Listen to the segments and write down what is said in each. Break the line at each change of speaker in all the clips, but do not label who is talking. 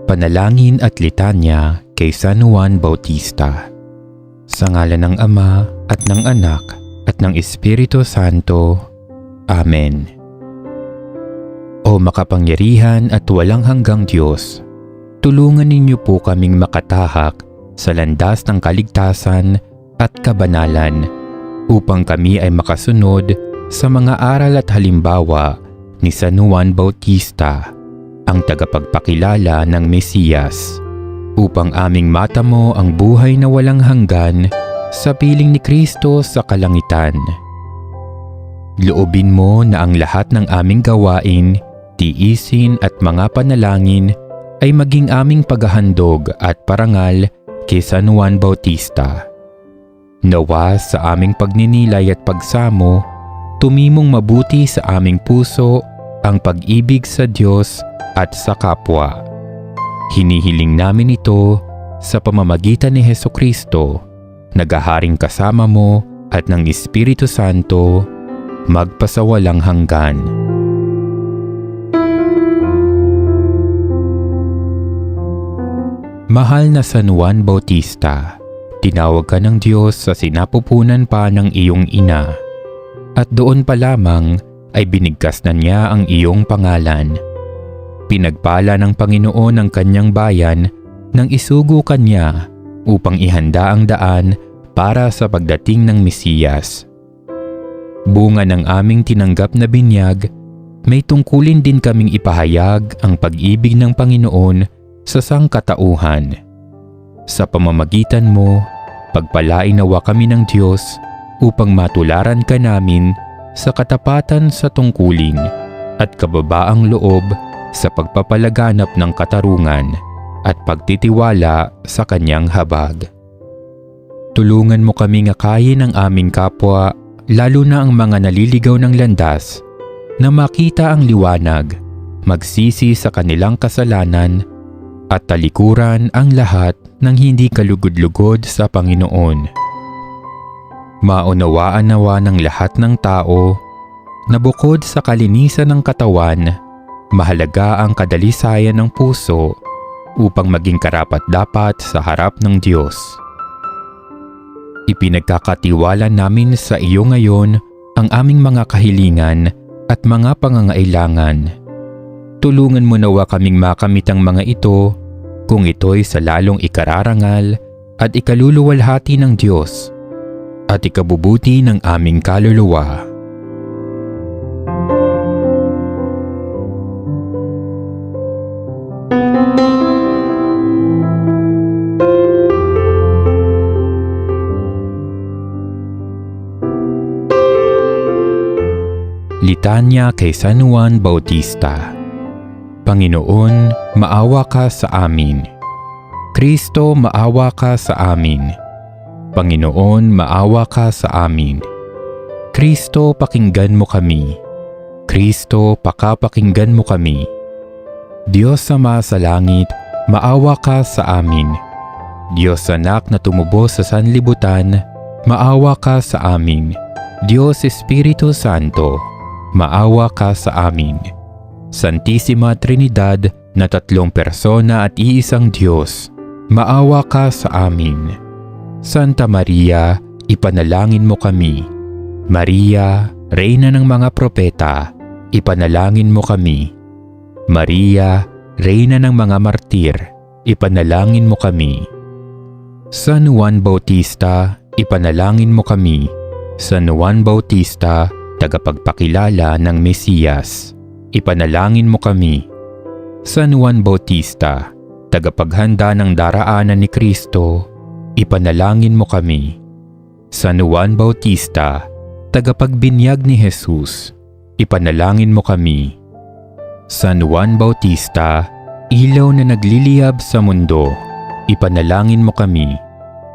Panalangin at litanya kay San Juan Bautista. Sa ngalan ng Ama at ng Anak at ng Espiritu Santo. Amen. O makapangyarihan at walang hanggang Diyos, tulungan ninyo po kaming makatahak sa landas ng kaligtasan at kabanalan upang kami ay makasunod sa mga aral at halimbawa ni San Juan Bautista, ang tagapagpakilala ng Mesiyas, upang aming matamo ang buhay na walang hanggan sa piling ni Kristo sa kalangitan. Loobin mo na ang lahat ng aming gawain, tiisin at mga panalangin ay maging aming paghahandog at parangal kay San Juan Bautista. Nawa sa aming pagninilay at pagsamo, tumimong mabuti sa aming puso ang pag-ibig sa Diyos at sa kapwa. Hinihiling namin ito sa pamamagitan ni Hesukristo, naghaharing kasama mo at ng Espiritu Santo, magpasawalang hanggan. Mahal na San Juan Bautista, tinawag ka ng Diyos sa sinapupunan pa ng iyong ina, at doon pa lamang ay binigkas na niya ang iyong pangalan. Pinagpala ng Panginoon ang kanyang bayan nang isugo kanya upang ihanda ang daan para sa pagdating ng Mesiyas. Bunga ng aming tinanggap na binyag, may tungkulin din kaming ipahayag ang pag-ibig ng Panginoon sa sangkatauhan. Sa pamamagitan mo, pagpalain nawa kami ng Diyos upang matularan ka namin sa katapatan sa tungkulin at kababaang loob sa pagpapalaganap ng katarungan at pagtitiwala sa kanyang habag. Tulungan mo kaming akayin ang aming kapwa, lalo na ang mga naliligaw ng landas, na makita ang liwanag, magsisi sa kanilang kasalanan, at talikuran ang lahat ng hindi kalugod-lugod sa Panginoon. Maunawaan nawa ng lahat ng tao na bukod sa kalinisan ng katawan, mahalaga ang kadalisayan ng puso upang maging karapat-dapat sa harap ng Diyos. Ipinagkakatiwala namin sa iyo ngayon ang aming mga kahilingan at mga pangangailangan. Tulungan mo nawa kaming makamit ang mga ito kung ito'y sa lalong ikararangal at ikaluluwalhati ng Diyos at ikabubuti ng aming kaluluwa. Litanya kay San Juan Bautista. Panginoon, maawa ka sa amin. Kristo, maawa ka sa amin. Panginoon, maawa ka sa amin. Kristo, pakinggan mo kami. Kristo, pakapakinggan mo kami. Diyos Ama sa langit, maawa ka sa amin. Diyos Anak na tumubos sa sanlibutan, maawa ka sa amin. Diyos Espiritu Santo, maawa ka sa amin. Santisima Trinidad na tatlong persona at iisang Diyos, maawa ka sa amin. Santa Maria, ipanalangin mo kami. Maria, Reyna ng mga propeta, ipanalangin mo kami. Maria, Reyna ng mga martir, ipanalangin mo kami. San Juan Bautista, ipanalangin mo kami. San Juan Bautista, tagapagpakilala ng Mesiyas, ipanalangin mo kami. San Juan Bautista, tagapaghanda ng daraanan ni Kristo, ipanalangin mo kami. San Juan Bautista, tagapagbinyag ni Jesus, ipanalangin mo kami. San Juan Bautista, ilaw na nagliliyab sa mundo, ipanalangin mo kami.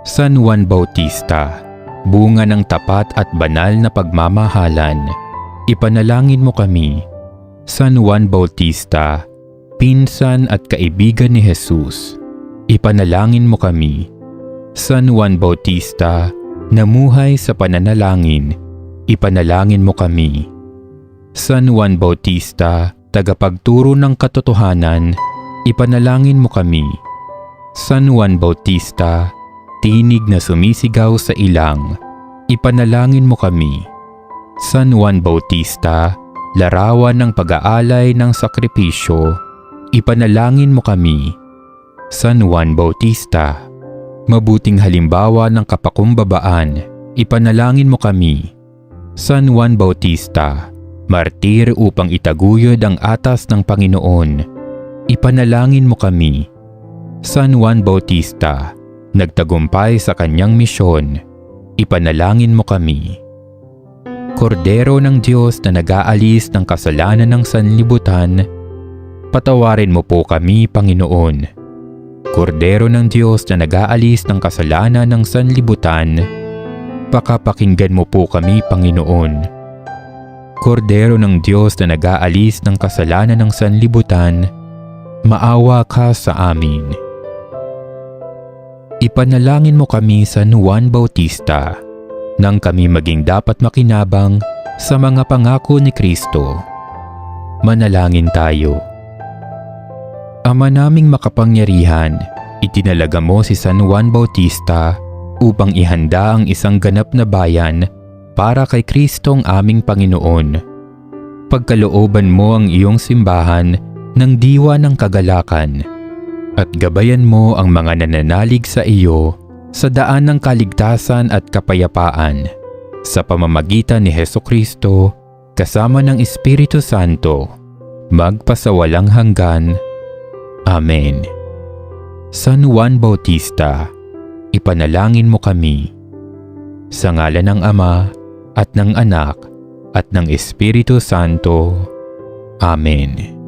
San Juan Bautista, bunga ng tapat at banal na pagmamahalan, ipanalangin mo kami. San Juan Bautista, pinsan at kaibigan ni Jesus, ipanalangin mo kami. San Juan Bautista, namuhay sa pananalangin, ipanalangin mo kami. San Juan Bautista, tagapagturo ng katotohanan, ipanalangin mo kami. San Juan Bautista, tinig na sumisigaw sa ilang, ipanalangin mo kami. San Juan Bautista, larawan ng pag-aalay ng sakripisyo, ipanalangin mo kami. San Juan Bautista, mabuting halimbawa ng kapakumbabaan, ipanalangin mo kami. San Juan Bautista, martir upang itaguyod ang atas ng Panginoon, ipanalangin mo kami. San Juan Bautista, nagtagumpay sa kanyang misyon, ipanalangin mo kami. Kordero ng Diyos na nag-aalis ng kasalanan ng sanlibutan, patawarin mo po kami, Panginoon. Kordero ng Diyos na nag-aalis ng kasalanan ng sanlibutan, pakapakinggan mo po kami, Panginoon. Kordero ng Diyos na nag-aalis ng kasalanan ng sanlibutan, maawa ka sa amin. Ipanalangin mo kami, San Juan Bautista, nang kami maging dapat makinabang sa mga pangako ni Kristo. Manalangin tayo. Ama naming makapangyarihan, itinalaga mo si San Juan Bautista upang ihanda ang isang ganap na bayan para kay Kristong aming Panginoon. Pagkalooban mo ang iyong simbahan ng diwa ng kagalakan at gabayan mo ang mga nananalig sa iyo sa daan ng kaligtasan at kapayapaan sa pamamagitan ni Hesukristo kasama ng Espiritu Santo, magpasawalang hanggan. Amen. San Juan Bautista, ipanalangin mo kami. Sa ngalan ng Ama at ng Anak at ng Espiritu Santo. Amen.